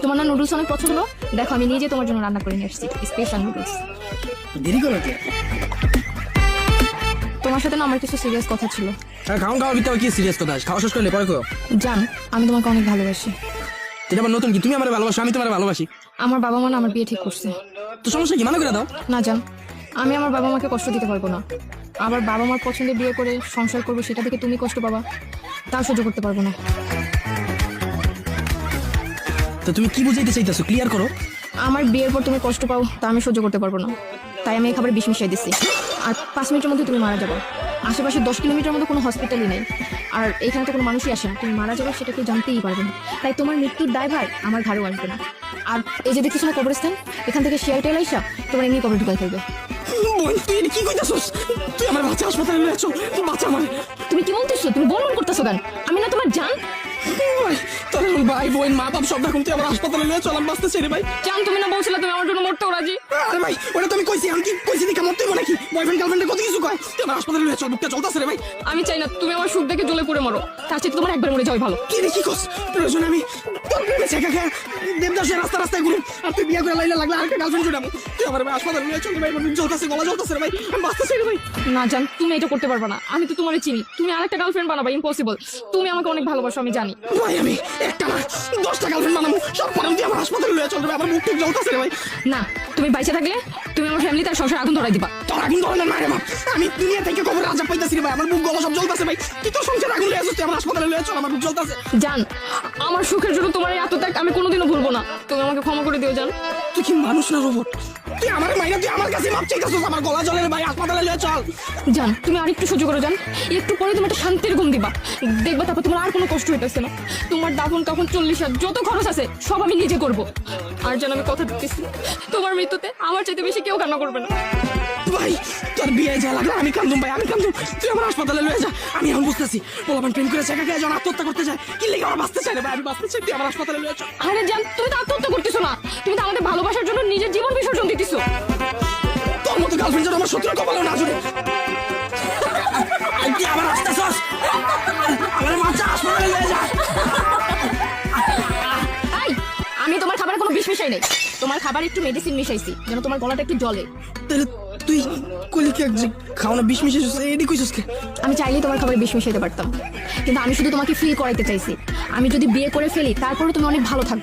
তোমার না নুডলস অনেক পছন্দ, দেখো আমি নিজে তোমার জন্য রান্না করে নিয়ে আসছি স্পেশাল নুডলস। দেরি করো কে? তোমার সাথে না আমার কিছু সিরিয়াস কথা ছিল। খাওয়া খাওয়া ভিতরে কি সিরিয়াস কথা? খাওয়া শেষ করলে পরে করো। জান, আমি তোমাকে অনেক ভালোবাসি। এটা আবার নতুন কি? তুমি আমার ভালোবাসো, আমি তোমার ভালোবাসি। আমার বাবা মা না আমার বিয়ে ঠিক করছে। তো সমস্যা কি? মানা করে দাও। না জান, আমি আমার বাবা মাকে কষ্ট দিতে পারবো না। আবার বাবা মার পছন্দে বিয়ে করে সংসার করবো, সেটা থেকে তুমি কষ্ট পাবা, তা সহ্য করতে পারবো না। তো তুমি কি বুঝাইতে চাইতেছো? ক্লিয়ার করো। আমার বিয়ের পর তুমি কষ্ট পাও, তা আমি সহ্য করতে পারবো না। তাই আমি এই খাবারে বিষ মিশিয়ে দিচ্ছি। আর 5 মিনিটের মধ্যে তুমি মারা যাবে। আশেপাশে 10 কিলোমিটার মধ্যে কোনো হসপিটালই নেই, আর এখানে তো কোনো মানুষই আসে না। তুমি মারা যাবে সেটা কেউ জানতেই পারবে না। তাই তোমার মৃত্যুর দায়ভার আমার ঘাড়েও আসবে না। আর এই যে দেখতেছো না কবরস্থান, এখান থেকে শেয়ার টেল আইসা তোমার এমনি কবর ঢুকাই ফেলবে। বোন, তুই এটা কি কইতাছস? তুই আমার বাচ্চা হাসপাতালে নিয়ে আছো, তুই বাচ্চা আমার। তুমি কি বলতেছো? তুমি বলবো করতেছো কেন? আমি না তোমার জান। ভাই, তোর ভাই বোন মা বাপ সব দেখুন, তুই আমার হাসপাতালে নিয়ে চল, আমি বাঁচতেছি রে ভাই। জান, তুমি না বলছিলে তুমি আমার জন্য মরতেও রাজি? আরে ভাই, ওটা তুমি কইছি, আমি কি কইছি দেখে মরতে মনে কি? বয়ফ্রেন্ড গার্লফ্রেন্ডে কত কিছু কয়। তুই আমার হাসপাতালে নিয়ে চল, বুকটা চলতেছে রে ভাই। আমি চাই না তুমি আমার সুখ দেখে জ্বলে পড়ে মরো, তার চেয়ে তোমার একবার মরে যাওয়াই ভালো। কি রে, কি কস? প্রয়োজন আমি তোর প্রেমে ছেঁকা খেয়ে দেবদাসের রাস্তা রাস্তায় ঘুরে, আর তুই বিয়ে করে লাইলে লাগলে আর একটা গার্লফ্রেন্ড জুড়াবো। তুই আমার হাসপাতালে নিয়ে চল রে ভাই, আমার জ্বলতেছে, গলা জ্বলতেছে রে ভাই, আমি বাঁচতেছি রে ভাই। না জান, তুমি এটা করতে পারবে না। আমি তো তোমারে চিনি, তুমি আরেকটা গার্লফ্রেন্ড বানাবা, ইম্পসিবল। তুমি আমাকে অনেক ভালোবাসো, আমি জানি। ভাই আমি একটা না 10টা গার্লফ্রেন্ড বানাবো, সব পারাম তুই আমার হাসপাতালে নিয়ে চল রে ভাই, আমার মুখ টুক জ্বলতেছে রে ভাই। না, তুমি বাইচে থাকলে তুমি আমার ফ্যামিলি তার সংসার আগুন ধরাই দিবা। তোর আগুন ধরে না রে বাপ, আমি দুনিয়া থেকে খবর রাজা পাইতাছি রে ভাই, আমার মুখ গলা সব জ্বলতেছে ভাই। তুই তো সংসার আগুন নিয়ে আসছিস, তুই আমার হাসপাতালে নিয়ে চল, আমার মুখ জ্বলতেছে। জান, আমার সুখের জন্য তোমার এই এত ত্যাগ আমি কোনোদিনও ভুলবো না। তুমি আমাকে ক্ষমা করে দিও জান। তুই কি মানুষ না রোবট? তুই আমার মাইরা, তুই আমার কাছে মাপ চাইতাছিস, আমার গলা জ্বলে রে ভাই, হাসপাতালে নিয়ে চল। জান, তুমি আর একটু সহ্য করো জান, একটু পরে তুমি একটা শান্তির ঘুম দিবা, দেখবা তারপর তোমার আর কোনো কষ্ট হইতেছে না। তোমার দাফন কাফন 40,000 যত খরচ আছে সব আমি নিজে করব। আর জান, আমি কথা দিতেছি তোমার মৃত্যুতে আমার চাইতে বেশি কেউ কান্না করবে না। ভাই তোর বিয়ে যা লাগলো আমি কান্দুম ভাই, আমি কান্দুম। তুই আমার হাসপাতালে লয়ে যা, আমি এখন বুঝতেছি পোলাপান প্রেম করে ছেঁকা খেয়ে যখন আত্মহত্যা করতে যায়, কি লেগে আমার বাঁচতে চাই রে ভাই, আমি বাঁচতে চাই, তুই আমার হাসপাতালে লয়ে চল। আরে জান, তুমি তো আত্মহত্যা করতেছো না, তুমি তো আমাদের ভালোবাসার জন্য নিজের জীবন বিসর্জন দিতেছো। তোর মতো গার্লফ্রেন্ড যেন আমার শত্রুর কপালে না জুড়ে। তুই আবার আসতেছস, আমার বাচ্চা হাসপাতালে লয়ে যা। এই, আমি তোমার খাবারে কোনো বিষ মিশাই নাই, তোমার খাবারে একটু মেডিসিন মিশাইছি যেন তোমার গলাটা একটু জ্বলে। তাহলে তুই কইলি কি যে খাওয়া বিষ মিশিয়েছিস, এডি কইছিস কে? আমি চাইলেই তোমার খাবারে বিষ মিশাইতে পারতাম, কিন্তু আমি শুধু তোমাকে ফিল করাইতে চাইছি। আমি যদি বিয়ে করে ফেলি তারপরে তুমি অনেক ভালো থাকবে।